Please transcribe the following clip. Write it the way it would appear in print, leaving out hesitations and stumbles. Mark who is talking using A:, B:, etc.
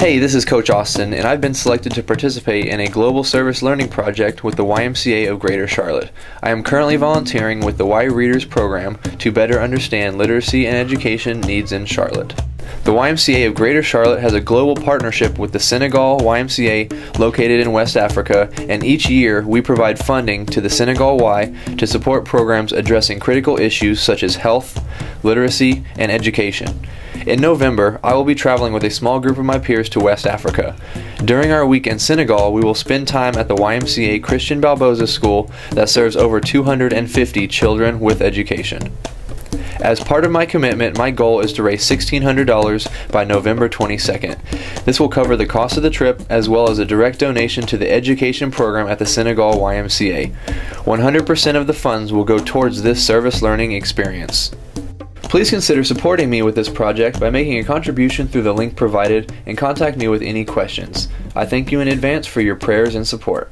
A: Hey, this is Coach Austin, and I've been selected to participate in a global service learning project with the YMCA of Greater Charlotte. I am currently volunteering with the Y Readers program to better understand literacy and education needs in Charlotte. The YMCA of Greater Charlotte has a global partnership with the Senegal YMCA located in West Africa, and each year we provide funding to the Senegal Y to support programs addressing critical issues such as health, literacy, and education. In November, I will be traveling with a small group of my peers to West Africa. During our week in Senegal, we will spend time at the YMCA Christian Balboza School that serves over 250 children with education. As part of my commitment, my goal is to raise $1,600 by November 22nd. This will cover the cost of the trip as well as a direct donation to the education program at the Senegal YMCA. 100% of the funds will go towards this service learning experience. Please consider supporting me with this project by making a contribution through the link provided and contact me with any questions. I thank you in advance for your prayers and support.